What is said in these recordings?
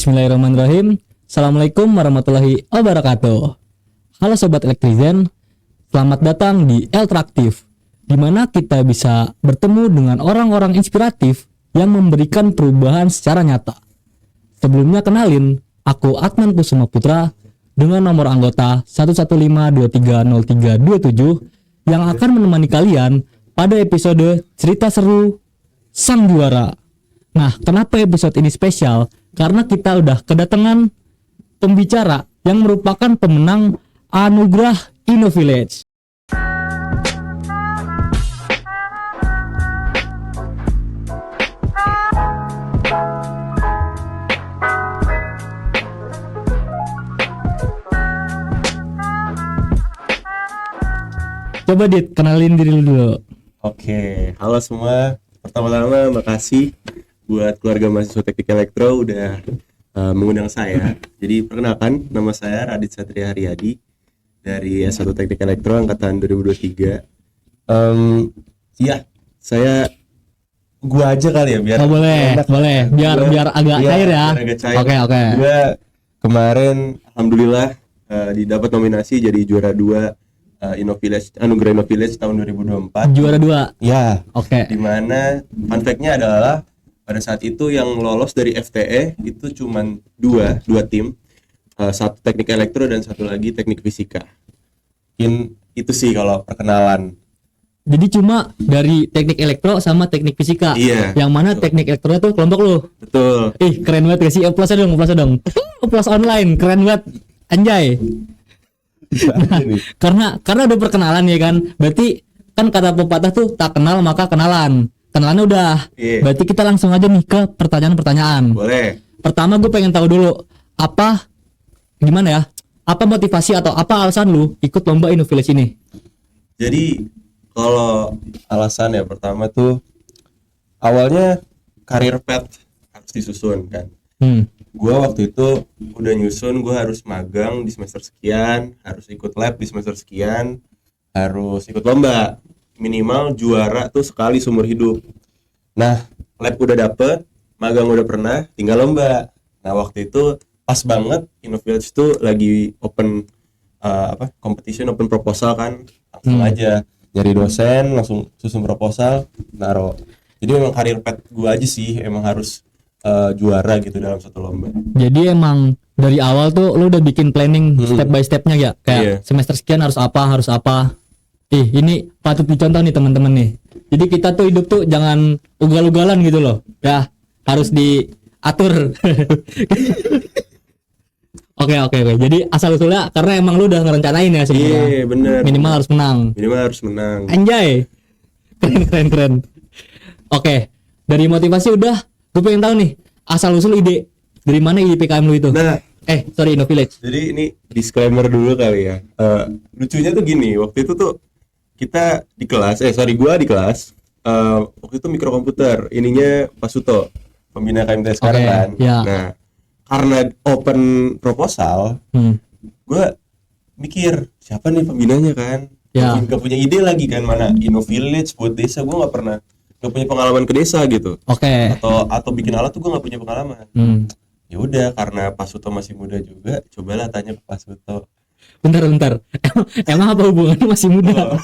Bismillahirrahmanirrahim. Assalamualaikum warahmatullahi wabarakatuh. Halo Sobat Elektrizen, selamat datang di Eltraktif, di mana kita bisa bertemu dengan orang-orang inspiratif yang memberikan perubahan secara nyata. Sebelumnya kenalin, aku Adnan Kusuma Putra dengan nomor anggota 115230327 yang akan menemani kalian pada episode cerita seru Sang Juara. Nah, kenapa episode ini spesial? Karena kita udah kedatangan pembicara yang merupakan pemenang Anugerah Innovillage. Coba Dit, kenalin diri lu dulu. Oke, halo semua. Pertama-tama makasih buat keluarga mahasiswa Teknik Elektro udah mengundang saya. Jadi perkenalkan, nama saya Radit Satria Haryadi dari S1 Teknik Elektro angkatan 2023. Gua aja kali ya biar boleh, enak. boleh. Biar agak cair ya. Biar agak cair. Oke. Gua kemarin alhamdulillah didapat nominasi jadi juara 2 Innovillage, Anugerah Innovillage tahun 2024. Juara 2. Ya. Oke. Dimana fun fact-nya adalah pada saat itu yang lolos dari FTE itu cuman dua tim, satu teknik elektro dan satu lagi teknik fisika. Mungkin itu sih kalau perkenalan. Jadi cuma dari teknik elektro sama teknik fisika. Iya. Yang mana teknik elektro itu kelompok lu. Betul. Ih, keren banget gak sih? Plus dong. Plus online, keren banget. Anjay. Karena udah perkenalan ya kan. Berarti kan kata pepatah tuh tak kenal maka kenalan. Kenalannya udah. Iya. Berarti kita langsung aja nih ke pertanyaan-pertanyaan. Boleh. Pertama gue pengen tahu dulu gimana ya? Apa motivasi atau apa alasan lu ikut lomba Innovillage ini? Jadi kalau alasan ya pertama tuh awalnya karir path harus disusun kan. Gua waktu itu udah nyusun gue harus magang di semester sekian, harus ikut lab di semester sekian, harus ikut lomba minimal juara tuh sekali seumur hidup. Nah, lab udah dapet, magang udah pernah, tinggal lomba. Nah, waktu itu pas banget Innovillage tuh lagi open competition, open proposal kan, langsung aja nyari dosen, langsung susun proposal, naro. Jadi emang karir path gue aja sih, emang harus juara gitu dalam satu lomba. Jadi emang dari awal tuh lu udah bikin planning step by stepnya ya, kayak semester sekian harus apa. Ini patut dicontoh nih teman-teman nih. Jadi kita tuh hidup tuh jangan ugal-ugalan gitu loh. Ya, harus diatur. Oke. Jadi asal usulnya karena emang lu udah ngerencanain ya sebenarnya. Iya, bener. Minimal harus menang. Anjay. Keren. Oke. Dari motivasi udah, gue pengen tahu nih asal usul ide dari mana ide PKM lu itu. Nah, Innovillage. jadi ini disclaimer dulu kali ya. Lucunya tuh gini, waktu itu tuh kita di kelas, gua di kelas, waktu itu mikrokomputer, ininya Pak Suto, pembina KMT sekarang kan. Ya. Nah, karena open proposal, gua mikir siapa nih pembinanya kan? Ya. Gak punya ide lagi kan, mana Innovillage buat desa, gua gak punya pengalaman ke desa gitu. Oke. Atau bikin alat tuh gua gak punya pengalaman. Ya udah, karena Pak Suto masih muda juga, cobalah tanya ke Pak Suto. Bentar. Emang apa hubungannya masih muda?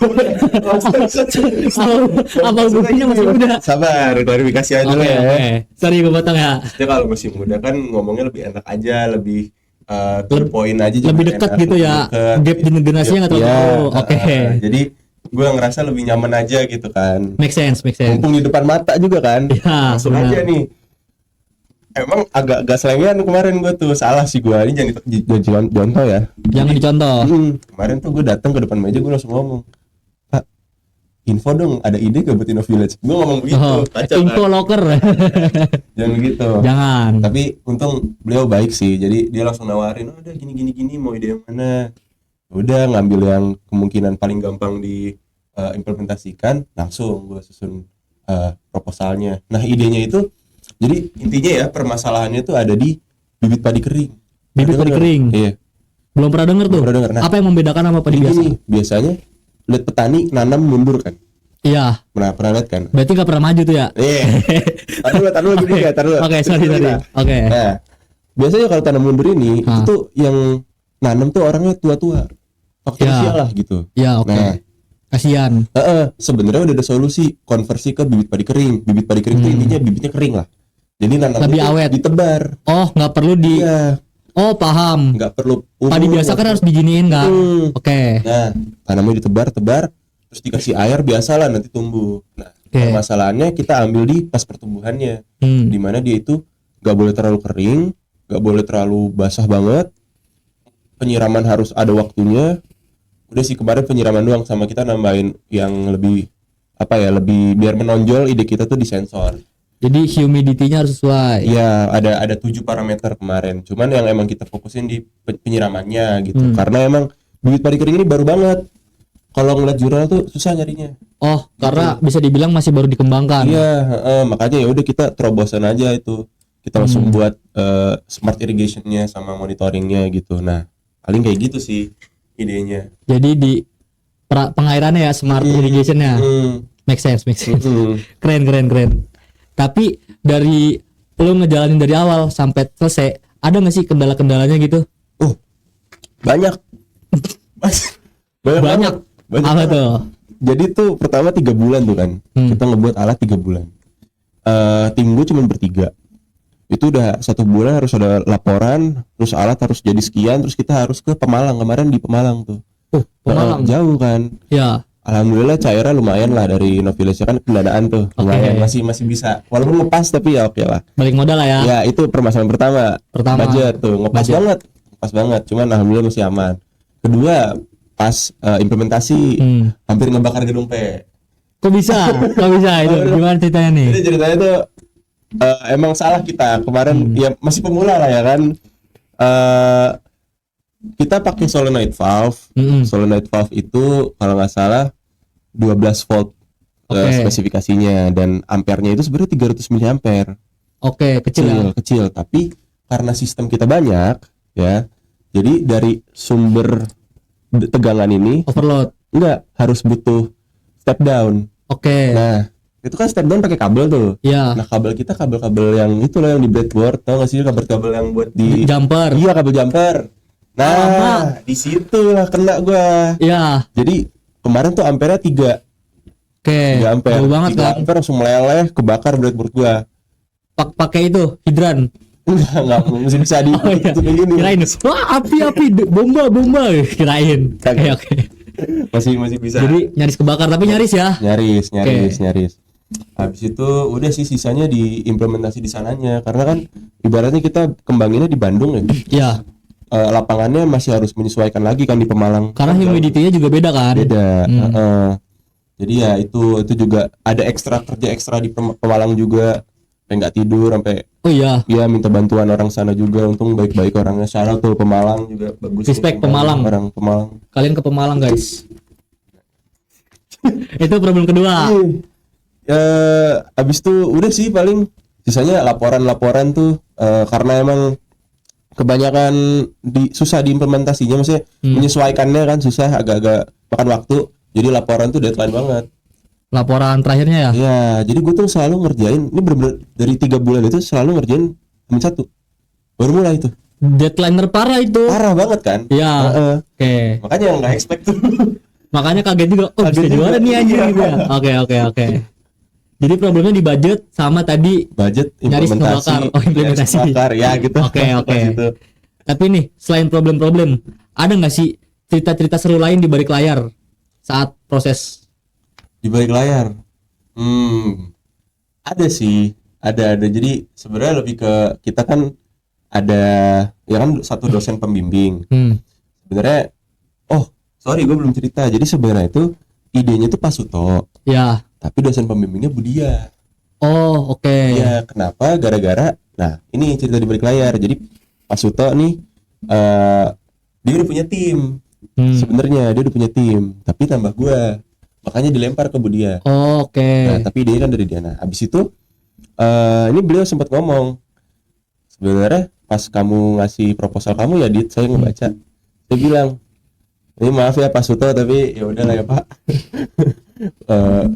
Apa hubungannya masih muda? Sabar, klarifikasi aja lah ya. Oke. Sorry gue potong ya. Maksudnya kalau masih muda kan ngomongnya lebih enak aja, lebih to the point aja juga Lebih dekat enak, gitu ya. Gap generasinya nggak terlalu jauh. Oke. Jadi gue ngerasa lebih nyaman aja gitu kan. Make sense. Mumpung di depan mata juga kan. Ya, langsung aja nih. Emang agak selengean kemarin gue tuh, salah sih gue, ini jangan contoh ya. Jangan dicontoh. Kemarin tuh gue datang ke depan meja, gue langsung ngomong, Pak, info dong, ada ide gak buat Innovillage? Gue ngomong begitu, kacau info kan? locker. Jangan begitu. Jangan. Tapi untung beliau baik sih, jadi dia langsung nawarin, ada gini, mau ide yang mana? Udah, ngambil yang kemungkinan paling gampang diimplementasikan, langsung gue susun proposalnya. Nah, idenya itu, jadi intinya ya permasalahannya itu ada di bibit padi kering. Iya. Belum pernah denger tuh. Nah, apa yang membedakan sama padi biasa? Biasanya lihat petani nanam mundur kan. Iya. Pernah lihat kan? Berarti nggak pernah maju tuh ya? Iya. Taruh gini ya, taruh. Oke, sorry. Oke. Nah, biasanya kalau tanam mundur ini itu tuh yang nanam tuh orangnya tua-tua, faktor usia lah gitu. Ya oke. Nah, kasihan. Sebenarnya udah ada solusi konversi ke bibit padi kering. Bibit padi kering itu intinya bibitnya kering lah. Jadi nanamnya lebih awet, ditebar. Oh, nggak perlu di. Iya. Oh, paham. Nggak perlu. Padi biasa kan harus diginiin kan. Oke. Nah, tanamnya ditebar, terus dikasih air biasalah nanti tumbuh. Nah, permasalahannya kita ambil di pas pertumbuhannya, dimana dia itu nggak boleh terlalu kering, nggak boleh terlalu basah banget. Penyiraman harus ada waktunya. Udah sih kemarin penyiraman doang, sama kita nambahin yang lebih lebih biar menonjol ide kita tuh di sensor. Jadi humidity-nya harus sesuai. Iya, ada 7 parameter kemarin. Cuman yang emang kita fokusin di penyiramannya gitu. Karena emang bibit padi kering ini baru banget. Kalau ngeliat jurnal tuh susah nyarinya. Oh, karena bisa dibilang masih baru dikembangkan. Iya, makanya ya udah kita terobosan aja itu. Kita langsung buat smart irrigation-nya sama monitoringnya gitu. Nah, paling kayak gitu sih idenya. Jadi di pengairannya ya smart irrigation-nya. Make sense. Keren. Tapi dari lu ngejalanin dari awal sampai selesai, ada nggak sih kendala-kendalanya gitu? Banyak. Banyak. Apa tuh? Jadi tuh pertama 3 bulan tuh kan, kita ngebuat alat 3 bulan. Tim gue cuma bertiga. Itu udah 1 bulan harus ada laporan, terus alat harus jadi sekian, terus kita harus ke Pemalang. Kemarin di Pemalang tuh. Pemalang jauh kan? Ya. Alhamdulillah cairnya lumayan lah dari Novilage kan pendanaan tuh. Lumayan masih bisa. Walaupun ngepas tapi ya oke lah. Balik modal lah ya. Ya itu permasalahan pertama. Budget tuh ngepas banget. Cuman alhamdulillah masih aman. Kedua pas implementasi hampir ngebakar gedung P. Kok bisa itu? Gimana ceritanya nih? Jadi ceritanya tuh emang salah kita kemarin ya masih pemula lah ya kan. Kita pakai solenoid valve. Solenoid valve itu kalau nggak salah 12 volt spesifikasinya dan ampernya itu sebenarnya 300 mAh. Kecil. Tapi karena sistem kita banyak ya, jadi dari sumber tegangan ini overload harus butuh step down. Nah, itu kan step down pakai kabel tuh. Iya. Nah, kabel kita kabel-kabel yang itu loh yang di breadboard, tau gak sih kabel-kabel yang buat di jumper. Iya, kabel jumper. Nah, di situ lah kena gua. Iya. Jadi kemarin tuh ampernya 3. 3 ampere. Jauh banget 3 kan? ampere langsung meleleh, kebakar breadboard gua. Pakai itu hidran. Enggak mesti bisa di itu begini. Kirain, wah api bomba kirain. Oke. Masih bisa. Jadi nyaris kebakar tapi nyaris ya. Nyaris. Habis itu udah sih sisanya diimplementasi di sananya karena kan ibaratnya kita kembanginnya di Bandung ya. Iya. Lapangannya masih harus menyesuaikan lagi kan di Pemalang. Karena humidity-nya juga beda kan? Beda. Jadi ya itu juga ada kerja ekstra di Pemalang juga. Sampai nggak tidur sampai minta bantuan orang sana juga, untung baik-baik orangnya. Syarat tuh Pemalang juga bagus. Respect Pemalang. Orang Pemalang. Kalian ke Pemalang guys. Itu problem kedua. Abis itu udah sih paling sisanya laporan tuh karena emang kebanyakan susah diimplementasinya, maksudnya menyesuaikannya kan susah, agak-agak makan waktu. Jadi laporan tuh deadline banget. Laporan terakhirnya ya? Iya, jadi gue tuh selalu ngerjain, ini bener-bener dari 3 bulan itu selalu ngerjain H1 baru mulai itu. Deadline terparah itu. Parah banget kan? Iya. Makanya nggak expect tuh. Makanya kaget juga, bisa juara nih anjir gitu ya. Oke. Jadi problemnya di budget sama tadi budget nyaris ngebakar. Implementasi. Ya gitu. Oke. Tapi nih, selain problem-problem, ada nggak sih cerita-cerita seru lain di balik layar saat proses? Di balik layar, ada sih, ada. Jadi sebenarnya lebih ke kita kan ada ya kan satu dosen pembimbing. Sebenarnya, sorry gue belum cerita. Jadi sebenarnya itu idenya tuh Pak Suto. Ya. Tapi dosen pembimbingnya Budia. Oke. Iya, kenapa? Gara-gara, nah ini cerita di balik layar. Jadi Pak Suto nih, dia udah punya tim. Sebenarnya dia udah punya tim, tapi tambah gue. Makanya dilempar ke Budia. Oke. Nah, tapi dia kan dari Diana. Habis itu ini beliau sempat ngomong, sebenarnya pas kamu ngasih proposal kamu ya Dit, saya ngebaca. Saya bilang, ini maaf ya Pak Suto, tapi ya udahlah ya Pak.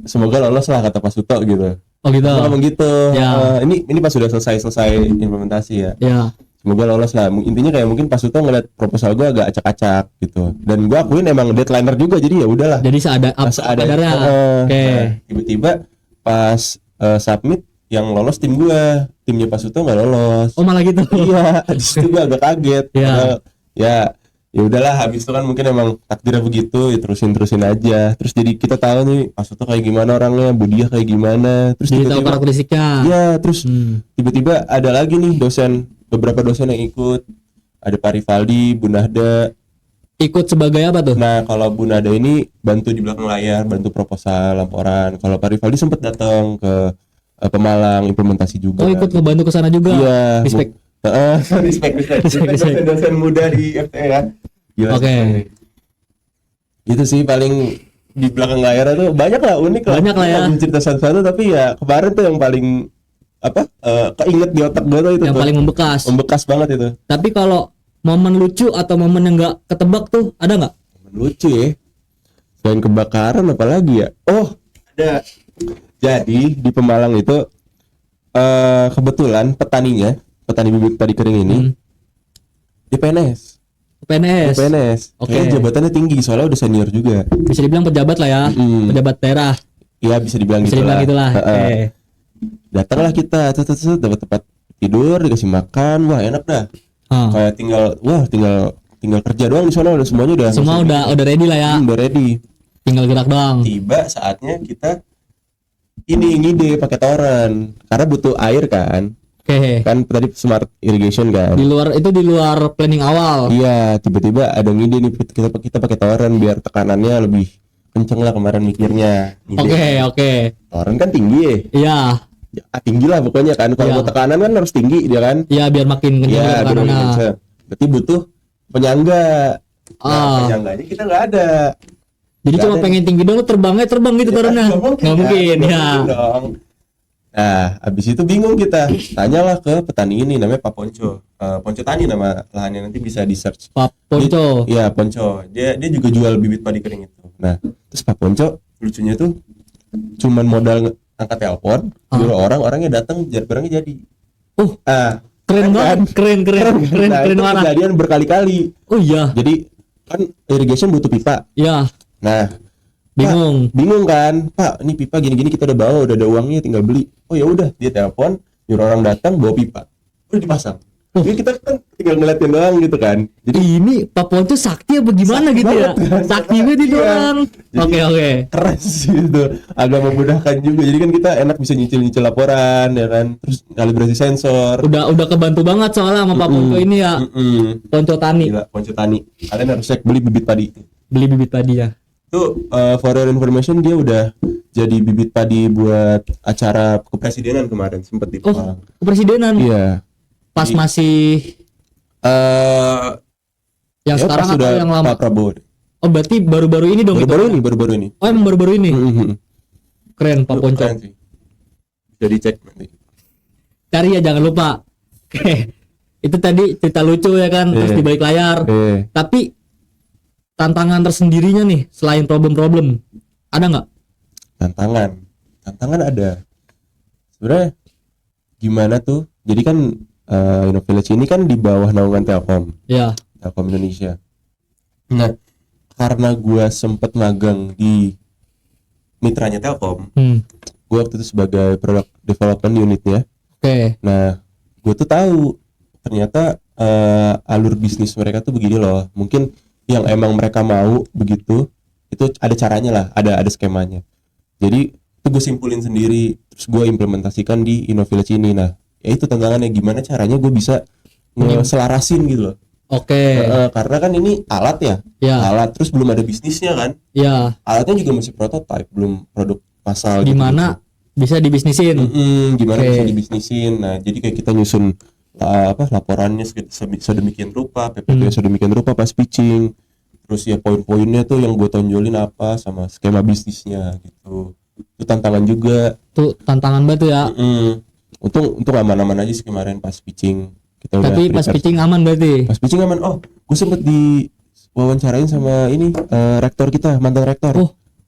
Semoga lolos lah kata Pak Suto gitu. Oh gitu. Ngomong gitu. Ya. Ini pas sudah selesai implementasi ya. Ya. semoga lolos lah. Intinya kayak mungkin pas itu ngeliat proposal gue agak acak-acak gitu, dan gue akuin emang deadlineer juga, jadi ya udahlah, Jadi seadanya. Oke. Nah, tiba-tiba pas submit yang lolos timnya Pak Suto nggak lolos. Oh malah gitu. Iya, di situ gue agak kaget. Iya. Ya udahlah, habis itu kan mungkin emang takdirnya begitu, ya terusin aja. Terus jadi kita tahu nih Pak Suto kayak gimana orangnya, Budiah kayak gimana. Terus Jadi tahu karakteristiknya. Iya, terus tiba-tiba ada lagi nih beberapa dosen yang ikut. Ada Pak Rivaldi, Bu Nahda. Ikut sebagai apa tuh? Nah, kalau Bu Nahda ini bantu di belakang layar, bantu proposal, laporan. Kalau Pak Rivaldi sempat datang ke Pemalang, implementasi juga. Oh, ikut ngebantu ke sana juga. Iya. Respect. Respect dosen muda di FTE ya. Gila. Oke. Itu sih paling di belakang layar tuh banyak lah, unik lah. Banyak lah ya. Cerita satu-satu, tapi ya kemarin tuh yang paling keinget di otak gue tuh itu. Yang tuh. paling membekas. Membekas banget itu. Tapi kalau momen lucu atau momen yang nggak ketebak tuh ada nggak? Momen lucu ya. Selain kebakaran apalagi ya? Oh, ada. Jadi di Pemalang itu kebetulan petani bibit padi kering ini di PNS. Oke. Kayaknya jabatannya tinggi soalnya udah senior juga. Bisa dibilang pejabat lah ya. Pejabat daerah. Iya, bisa dibilang gitulah. Oke. Datanglah kita, dapat tempat tidur, dikasih makan, wah enak dah. Kayak tinggal kerja doang di sana, udah semuanya Semua udah ready lah ya. Udah ready. Tinggal gerak doang. Tiba saatnya kita ini ngide pakai toren karena butuh air kan. Oke. Kan tadi smart irrigation kan. Di luar planning awal. Iya, tiba-tiba ada ngide nih, kita pakai toren biar tekanannya lebih kenceng lah kemarin mikirnya. Oke. Toren kan tinggi ya. Iya. Ya, tinggi lah pokoknya kan. Kalau mau tekanan kan harus tinggi dia kan. Iya, biar makin kenceng tekanannya. Berarti butuh penyangga. Penyangganya kita nggak ada. Jadi cuma pengen tinggi dong, terbang gitu torennya. Nggak mungkin ya. Nah, abis itu bingung kita, tanyalah ke petani ini, namanya Pak Ponco. Ponco Tani nama lahannya, nanti bisa di search. Pak Ponco. Iya, Ponco. Dia juga jual bibit padi kering itu. Nah, terus Pak Ponco lucunya tuh cuman modal angkat telepon, nyuruh orangnya datang, barangnya jadi. Keren banget, keren banget. Kejadian berkali-kali. Oh iya. Jadi kan irrigation butuh pipa. Iya. Nah, bingung kan, Pak, ini pipa gini-gini kita udah bawa, udah ada uangnya, tinggal beli. Oh ya udah, dia telepon, nyuruh orang datang bawa pipa, udah dipasang. Jadi kita kan tinggal ngeliatin doang gitu kan. Jadi ini Pak Ponco sakti apa gimana gitu ya? Sakti banget itu orang. Oke. Keren sih itu, agak memudahkan juga. Jadi kan kita enak bisa nyicil laporan ya kan, terus kalibrasi sensor. Udah kebantu banget soalnya sama Pak Ponco ini ya. Ponco Tani. Gila, Ponco Tani. Kalian harus cek beli bibit padi itu. Beli bibit padi ya. Tuh for your information, dia udah jadi bibit padi buat acara kepresidenan kemarin, sempet di Pemalang. Kepresidenan? Iya. Pas masih yang ya, sekarang atau yang lama? Pak Prabowo. Oh berarti baru-baru ini dong? Baru-baru ini. Oh emang baru-baru ini? Keren Pak Ponco. Keren sih. Bisa dicek nanti. Cari ya, jangan lupa. Itu tadi cerita lucu ya kan, terus di balik layar. Tapi tantangan tersendirinya nih selain problem-problem ada nggak? Tantangan ada. Sebenarnya gimana tuh? Jadi kan Innovillage ini kan di bawah naungan Telkom. Iya. Telkom Indonesia. Nah, karena gua sempet magang di mitranya Telkom, gua waktu itu sebagai product development unitnya. Oke. Nah, gua tuh tahu ternyata alur bisnis mereka tuh begini loh. Mungkin yang emang mereka mau begitu, itu ada caranya lah, ada skemanya. Jadi itu gue simpulin sendiri, terus gue implementasikan di Innovillage ini. Nah, ya itu tantangannya, gimana caranya gue bisa ngeselarasin gitu loh. Oke. Karena kan ini alat ya, alat, terus belum ada bisnisnya kan. Iya. Alatnya juga masih prototype, belum produk massal. Gimana bisa dibisnisin? Gimana bisa dibisnisin? Nah, jadi kayak kita nyusun laporannya sedemikian rupa, PPT sedemikian rupa pas pitching, terus ya poin-poinnya tuh yang gue tonjolin apa sama skema bisnisnya gitu. Itu tantangan juga. Tuh tantangan banget ya. Untung aman-aman aja sih kemarin pas pitching. Tapi pas pitching aman berarti? Pas pitching aman. Oh, gue sempet wawancarain sama ini rektor kita, mantan rektor.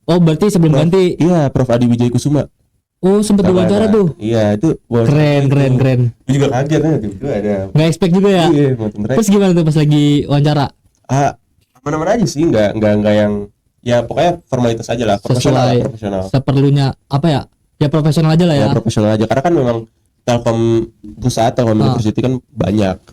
Oh berarti sebelum ganti? Iya, Prof Adi Wijaya Kusuma. Oh, sempet diwawancara tuh. Iya, itu Keren. Gue juga kaget kan tiba-tiba ada. Nggak expect juga ya. Iya, nonton mereka. Terus gimana tuh pas lagi wawancara? Aman-aman aja sih, nggak yang ya pokoknya formalitas aja lah, Sesuai profesional. seperlunya apa ya? Ya profesional aja lah ya. Ya profesional aja, karena kan memang Telkom perusahaan Telkom University kan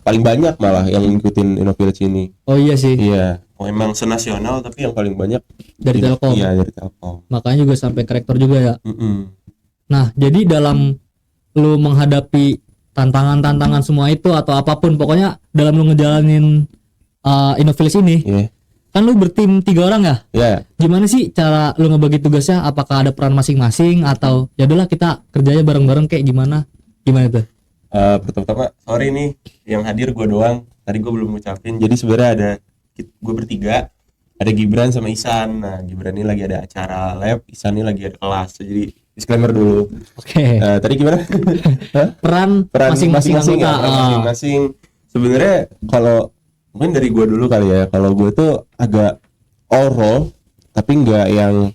paling banyak malah yang ngikutin InnoVillage ini. Oh iya sih. Iya, emang senasional tapi yang paling banyak dari Telkom. Iya, dari Telkom. Makanya juga sampai ke rektor juga ya. Nah, jadi dalam lu menghadapi tantangan-tantangan semua itu atau apapun, pokoknya dalam lu ngejalanin InnoVillage ini, kan lu bertim 3 orang ya? Iya. Gimana sih cara lu ngebagi tugasnya? Apakah ada peran masing-masing atau ya udahlah kita kerjanya bareng-bareng kayak gimana? Gimana tuh? Pertama-tama sorry nih yang hadir gue doang. Tadi gue belum ngucapin. Jadi sebenarnya ada gue bertiga, ada Gibran sama Isan. Nah, Gibran ini lagi ada acara lab, Isan ini lagi ada kelas. Jadi disclaimer dulu. Oke. Tadi gimana? peran masing-masing ya, anggota. Masing-masing. Sebenarnya kalau mungkin dari gue dulu kali ya. Kalau gue tuh agak all role, tapi nggak yang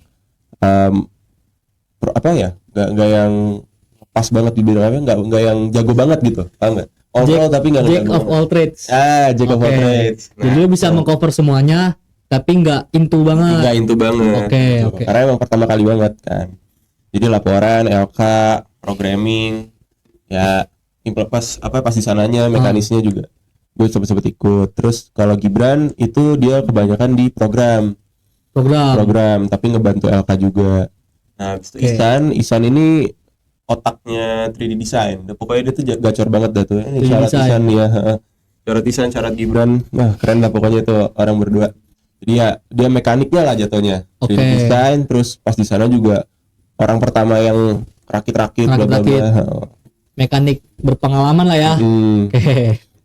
nggak yang pas banget di bidangnya, nggak yang jago banget gitu, paham nggak? All role tapi nggak Jack of all trades. Jack of all trades. Nah, jadi lu bisa mengcover semuanya, tapi nggak into banget. Nggak into banget. Oke. Karena emang pertama kali banget kan. Jadi laporan, LK, programming, ya pas di sananya mekanisnya juga gue sempet ikut. Terus kalau Gibran itu dia kebanyakan di program, tapi ngebantu LK juga. Nah, habis itu Isan ini otaknya 3D design. Pokoknya dia tuh gacor banget dah tuh. Ini syarat Isan ya. Syarat Isan, syarat Gibran. Wah, keren lah pokoknya tuh orang berdua. Jadi ya dia mekaniknya lah jatuhnya. 3D design, terus pas di sana juga orang pertama yang rakit-rakit. Mekanik berpengalaman lah ya.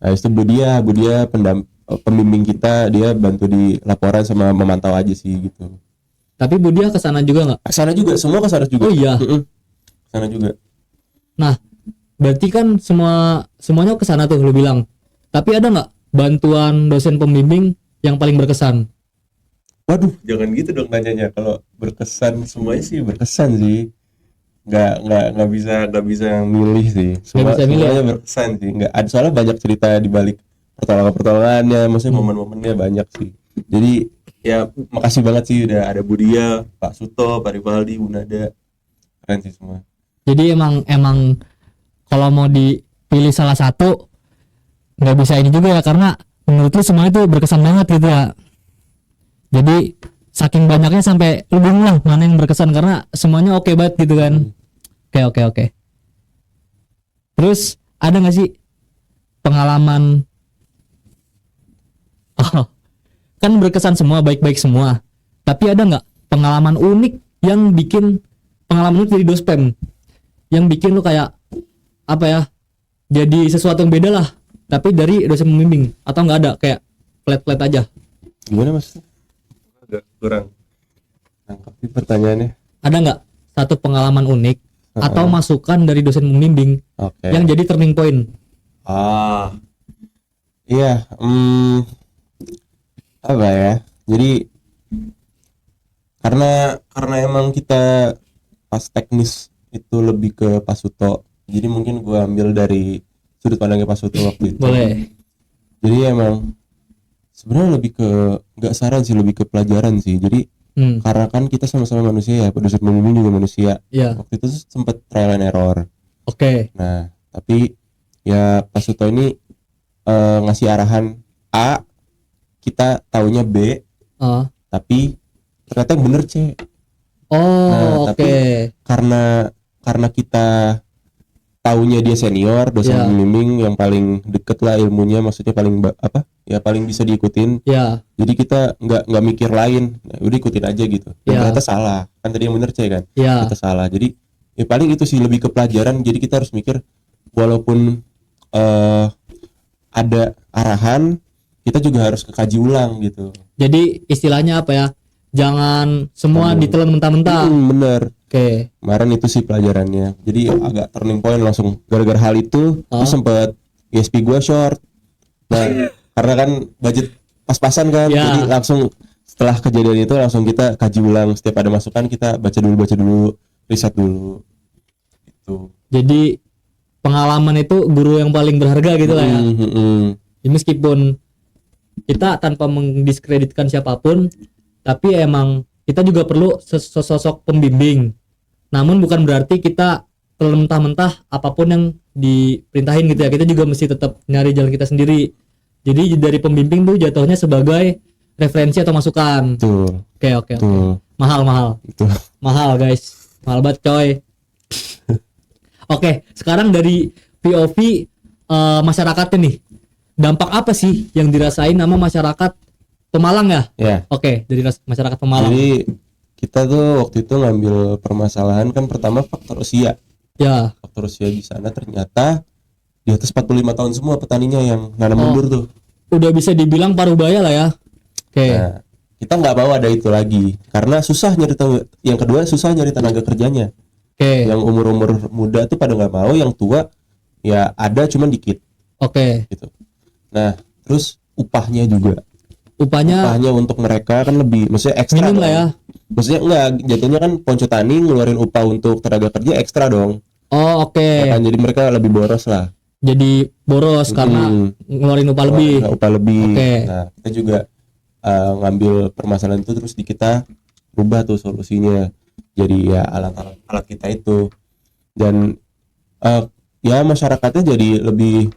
Nah, itu Budia pembimbing kita, dia bantu di laporan sama memantau aja sih gitu. Tapi Budia kesana juga nggak? Kesana juga, semua kesana juga. Oh iya. Kesana juga. Nah, berarti kan semuanya kesana tuh lu bilang. Tapi ada nggak bantuan dosen pembimbing yang paling berkesan? Waduh, jangan gitu dong nanyanya. Kalau berkesan semuanya sih berkesan sih. Nggak bisa milih sih. Semuanya berkesan sih. Nggak ada, soalnya banyak cerita di balik pertolongannya, maksudnya momen-momennya banyak sih. Jadi ya makasih banget sih udah ada Budia, Pak Suto, Pak Rivaldi, Bu Nada. Keren sih semua. Jadi emang kalau mau dipilih salah satu nggak bisa ini juga ya, karena menurut lu semua itu berkesan banget gitu ya. Jadi saking banyaknya sampai lu bingung lah mana yang berkesan karena semuanya oke banget gitu kan. Oke. Terus ada nggak sih pengalaman kan berkesan semua, baik-baik semua, tapi ada nggak pengalaman unik yang bikin pengalaman itu jadi dospem yang bikin lu kayak apa ya, jadi sesuatu yang beda lah tapi dari dosen pembimbing, atau nggak ada, kayak flat aja? Gimana mas? Agak kurang nangkep pertanyaannya. Ada nggak satu pengalaman unik atau masukan dari dosen pembimbing yang jadi turning point? Iya, apa ya? Jadi karena emang kita pas teknis itu lebih ke Pak Suto, jadi mungkin gue ambil dari sudut pandangnya Pak Suto waktu itu. Boleh. Jadi emang sebenarnya lebih ke nggak saran sih, lebih ke pelajaran sih. Jadi karena kan kita sama-sama manusia ya, dosen pembimbing juga manusia. Waktu itu sempat trial and error. Nah, tapi ya Pak Suto ini ngasih arahan A, kita taunya B, tapi ternyata yang bener C. Tapi karena kita taunya dia senior, dosen pembimbing yang paling deket lah ilmunya, maksudnya paling paling bisa diikutin. Jadi kita nggak mikir lain, udah ikutin aja gitu. Ternyata salah, kan tadi yang bener C kan. Ternyata salah. Jadi ya paling itu sih, lebih ke pelajaran. Jadi kita harus mikir, walaupun ada arahan, kita juga harus kaji ulang gitu. Jadi istilahnya apa ya? Jangan semua ditelan mentah-mentah. Bener. Kemarin itu sih pelajarannya. Jadi agak turning point langsung gara-gara hal itu. Terus sempet ISP gue short. Nah, karena kan budget pas-pasan kan. Jadi langsung setelah kejadian itu langsung kita kaji ulang. Setiap ada masukan kita baca dulu, riset dulu. gitu. Jadi pengalaman itu guru yang paling berharga gitu lah ya. Ya, meskipun kita tanpa mendiskreditkan siapapun, tapi emang kita juga perlu sosok pembimbing. Namun bukan berarti kita mentah-mentah apapun yang diperintahin gitu ya. Kita juga mesti tetap nyari jalan kita sendiri. Jadi dari pembimbing tuh jatuhnya sebagai referensi atau masukan. Betul. Oke. Mahal. Betul. Mahal guys. Mahal banget coy. Oke, sekarang dari POV masyarakatnya nih. Dampak apa sih yang dirasain sama masyarakat Pemalang ya? Ya. Oke, dari masyarakat Pemalang. Jadi kita tuh waktu itu ngambil permasalahan kan pertama faktor usia. Ya. Faktor usia di sana ternyata di atas 45 tahun semua petaninya yang nanam mundur tuh. Udah bisa dibilang paruh baya lah ya. Oke. Nah, kita nggak mau ada itu lagi karena susah nyari yang kedua susah nyari tenaga kerjanya. Oke. Yang umur muda tuh pada nggak mau, yang tua ya ada cuman dikit. Oke. Gitu. Nah, terus upahnya juga. Upahnya untuk mereka kan lebih, maksudnya ekstra. Minim lah ya. Maksudnya enggak, jatuhnya kan Ponco Tani ngeluarin upah untuk tenaga kerja ekstra dong. Oh, oke. Ya kan, jadi mereka lebih boros lah. Jadi boros karena ngeluarin upah lebih. Upah lebih. Oke. Nah, kita juga ngambil permasalahan itu terus kita rubah tuh solusinya. Jadi ya alat kita itu, dan ya masyarakatnya jadi lebih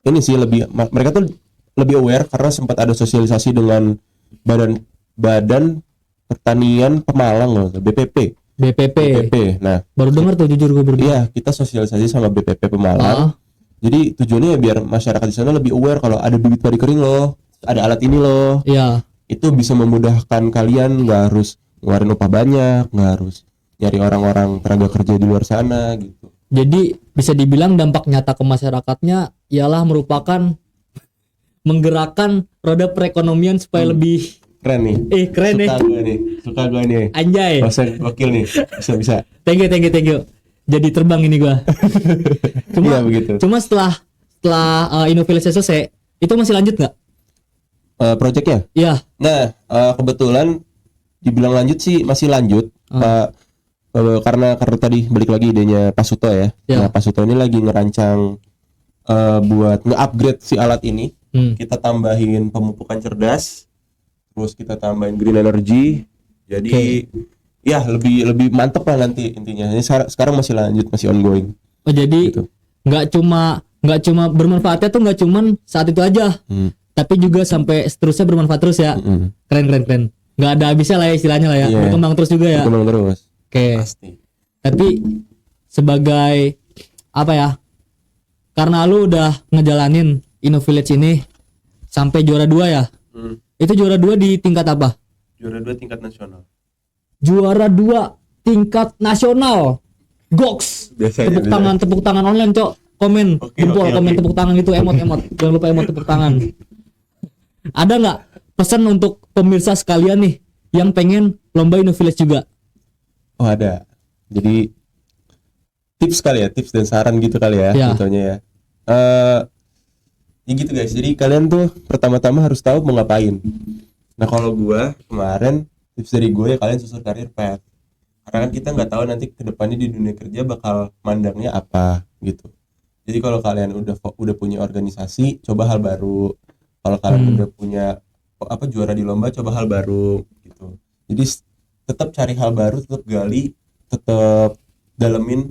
ini sih, mereka tuh lebih aware karena sempat ada sosialisasi dengan badan pertanian Pemalang loh, BPP. Nah, baru dengar tuh, jujur gue baru dengar. Iya, kita sosialisasi sama BPP Pemalang. Jadi tujuannya ya biar masyarakat di sana lebih aware kalau ada bibit padi kering loh, ada alat ini loh. Iya. Itu bisa memudahkan kalian, nggak harus ngeluarin upah banyak, nggak harus nyari orang-orang tenaga kerja di luar sana gitu. Jadi bisa dibilang dampak nyata ke masyarakatnya ialah merupakan menggerakkan roda perekonomian supaya lebih keren nih. Keren nih. Suka gue nih. Anjay. Dosen wakil nih. Bisa. Thank you. Jadi terbang ini gua. Iya begitu. Cuma setelah Innovilage selesai, itu masih lanjut nggak? Projectnya? Iya. Nah, kebetulan dibilang lanjut sih masih lanjut. Karena tadi balik lagi idenya Pak Suto ya. Nah, Pak Suto ini lagi ngerancang buat nge-upgrade si alat ini. Kita tambahin pemupukan cerdas, terus kita tambahin green energy. Jadi ya lebih mantep lah nanti intinya. Ini sekarang masih lanjut, masih ongoing. Oh, jadi gitu. nggak cuma bermanfaatnya tuh nggak cuman saat itu aja, tapi juga sampai seterusnya bermanfaat terus ya. Keren. Nggak ada habisnya lah ya istilahnya lah ya. Berkembang terus juga ya. Berkembang terus. Oke. Pasti. Tapi sebagai apa ya? Karena lu udah ngejalanin Innovilage ini sampai juara 2 ya. Itu juara 2 di tingkat apa? Juara 2 tingkat nasional. Juara 2 tingkat nasional. Goks. Tepuk tangan online, Cok. Komen jempol, komen tepuk tangan itu, emot. Jangan lupa emot tepuk tangan. Ada nggak pesan untuk pemirsa sekalian nih yang pengen lomba Innovilage juga? Oh, ada. Jadi tips dan saran gitu kali ya, contohnya ya. Ya gitu guys. Jadi kalian tuh pertama-tama harus tahu mau ngapain. Nah, kalau gua kemarin tips dari gue ya kalian susun karir path. Karena kan kita nggak tahu nanti kedepannya di dunia kerja bakal mandangnya apa gitu. Jadi kalau kalian udah punya organisasi, coba hal baru. Kalau kalian udah punya juara di lomba, coba hal baru gitu. Jadi tetap cari hal baru, tetap gali, tetap dalemin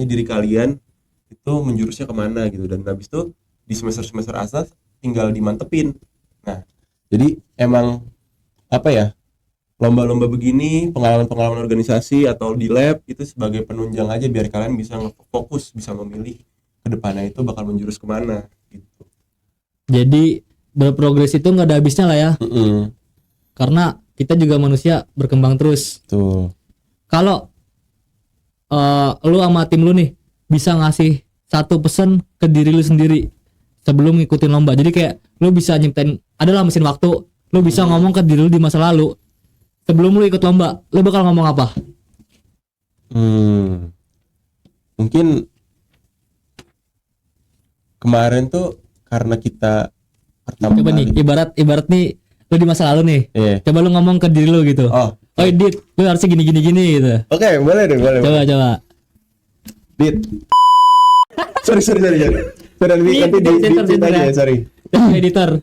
diri kalian itu menjurusnya kemana gitu. Dan habis itu di semester atas tinggal dimantepin. Nah, jadi emang lomba-lomba begini, pengalaman organisasi atau di lab itu sebagai penunjang aja biar kalian bisa ngefokus, bisa memilih kedepannya itu bakal menjurus kemana gitu. Jadi berprogres itu nggak ada habisnya lah ya. Karena kita juga manusia berkembang terus. Tuh. Kalau lu sama tim lu nih bisa ngasih satu pesan ke diri lu sendiri sebelum ngikutin lomba. Jadi kayak lu bisa nyiptain, adalah mesin waktu, lu bisa ngomong ke diri lu di masa lalu. Sebelum lu ikut lomba, lu bakal ngomong apa? Mungkin kemarin tuh karena kita pertama coba kali. Nih, ibarat nih lu di masa lalu nih. Coba lu ngomong ke diri lu gitu. Oh, Dit, lu harusnya gini gitu. Oke, boleh deh, boleh. Coba. Dit. Sorry. Nanti di aja ya, sorry. Editor.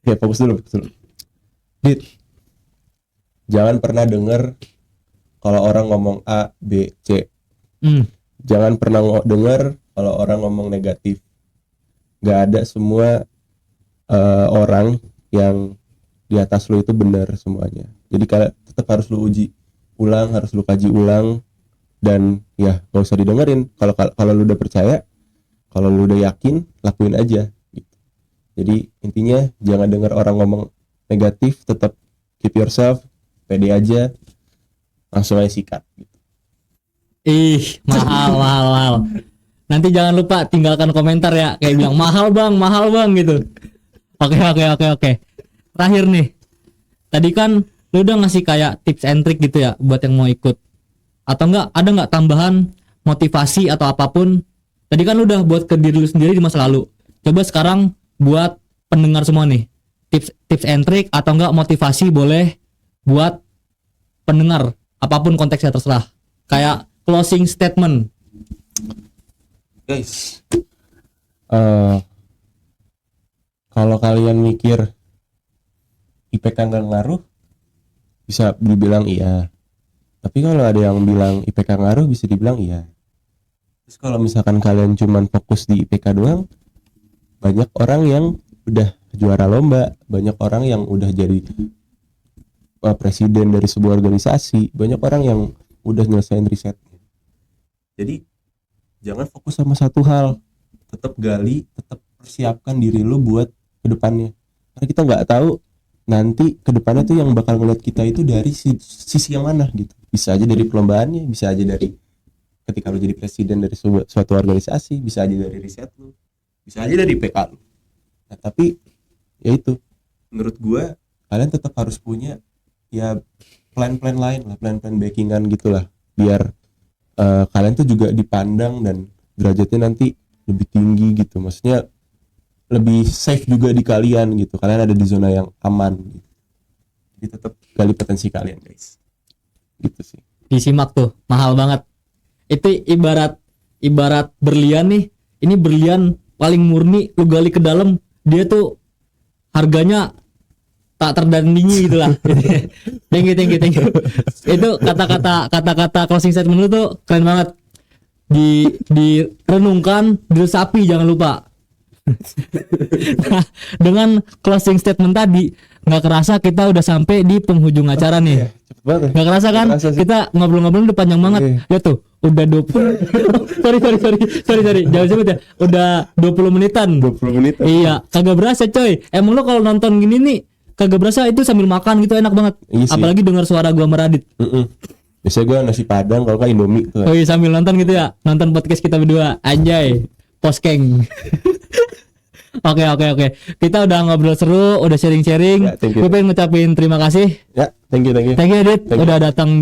Ya, fokus dulu. Dit. Jangan pernah denger kalau orang ngomong A, B, C. Jangan pernah denger kalau orang ngomong negatif. Gak ada semua orang yang di atas lu itu benar semuanya. Jadi tetap harus lu uji ulang, harus lu kaji ulang, dan ya gak usah didengerin. Kalau lu udah percaya, kalau lu udah yakin, lakuin aja gitu. Jadi intinya jangan dengar orang ngomong negatif, tetap keep yourself, pede aja, langsung aja sikat gitu. Mahal. Nanti jangan lupa tinggalkan komentar ya, kayak bilang mahal bang gitu. Oke. Terakhir nih, tadi kan lu udah ngasih kayak tips and trick gitu ya buat yang mau ikut. Atau ada nggak tambahan motivasi atau apapun? Tadi kan lu udah buat ke diri lu sendiri di masa lalu. Coba sekarang buat pendengar semua nih, tips and trick atau enggak motivasi boleh buat pendengar, apapun konteksnya terserah. Kayak closing statement. Guys, kalau kalian mikir IPK nggak ngaruh, bisa dibilang iya. Tapi kalau ada yang bilang IPK ngaruh, bisa dibilang iya. Terus kalau misalkan kalian cuman fokus di IPK doang, banyak orang yang udah juara lomba, banyak orang yang udah jadi presiden dari sebuah organisasi, banyak orang yang udah nyelesain risetnya. Jadi jangan fokus sama satu hal, tetap gali, tetap persiapkan diri lu buat kedepannya. Karena kita nggak tahu nanti kedepannya tuh yang bakal ngeliat kita itu dari sisi yang mana gitu. Bisa aja dari perlombaannya, bisa aja dari ketika lu jadi presiden dari suatu organisasi, bisa aja dari riset lu, bisa aja dari PK lu. Nah, tapi ya itu, menurut gua kalian tetap harus punya ya plan-plan lain lah, plan-plan backingan gitulah, biar kalian tuh juga dipandang dan derajatnya nanti lebih tinggi gitu. Maksudnya lebih safe juga di kalian gitu. Kalian ada di zona yang aman gitu. Jadi tetap gali potensi kalian, guys. Gitu sih. Disimak tuh, mahal banget. Itu ibarat berlian nih. Ini berlian paling murni, lu gali ke dalam, dia tuh harganya tak terdandingi gitu lah. Thank you. Itu kata-kata closing statement lu tuh keren banget. Direnungkan, diresapi, jangan lupa. Nah, dengan closing statement tadi, nggak kerasa kita udah sampai di penghujung acara nih. Cepet banget. Nggak kerasa kan? Kita ngobrol-ngobrol udah panjang banget. Ya tuh, udah 20. sorry. Jangan sebut ya. Udah 20 menitan. 20 menit. Iya, kagak berasa coy. Emang lo kalau nonton gini nih, kagak berasa itu sambil makan gitu enak banget. Apalagi dengar suara gua meradit. Biasanya gua nasi padang, kalau nggak Indomie tuh. Oh iya, sambil nonton gitu ya. Nonton podcast kita berdua. Anjay. Poskeng. Oke. Kita udah ngobrol seru, udah sharing-sharing. Ya, gue pengen ngucapin terima kasih. Ya, thank you. Thank you, Dit. Udah datang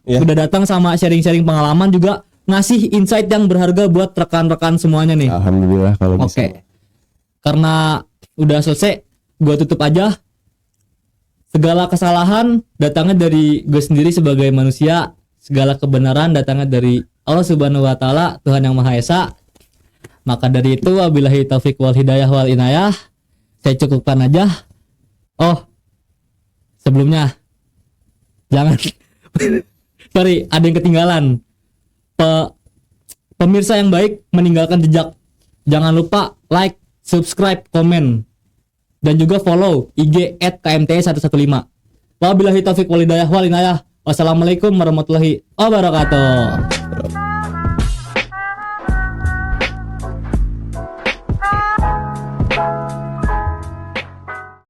udah datang sama sharing-sharing pengalaman, juga ngasih insight yang berharga buat rekan-rekan semuanya nih. Alhamdulillah kalau bisa. Oke. Karena udah selesai, gua tutup aja. Segala kesalahan datangnya dari gue sendiri sebagai manusia. Segala kebenaran datangnya dari Allah Subhanahu wa taala, Tuhan yang Maha Esa. Maka dari itu, wabillahi taufik wal hidayah wal inayah. Saya cukupkan aja. Oh, sebelumnya jangan sorry, ada yang ketinggalan. Pemirsa yang baik meninggalkan jejak. Jangan lupa like, subscribe, komen, dan juga follow IG @kmt115. Wabillahi taufik wal hidayah wal inayah. Wassalamualaikum warahmatullahi wabarakatuh.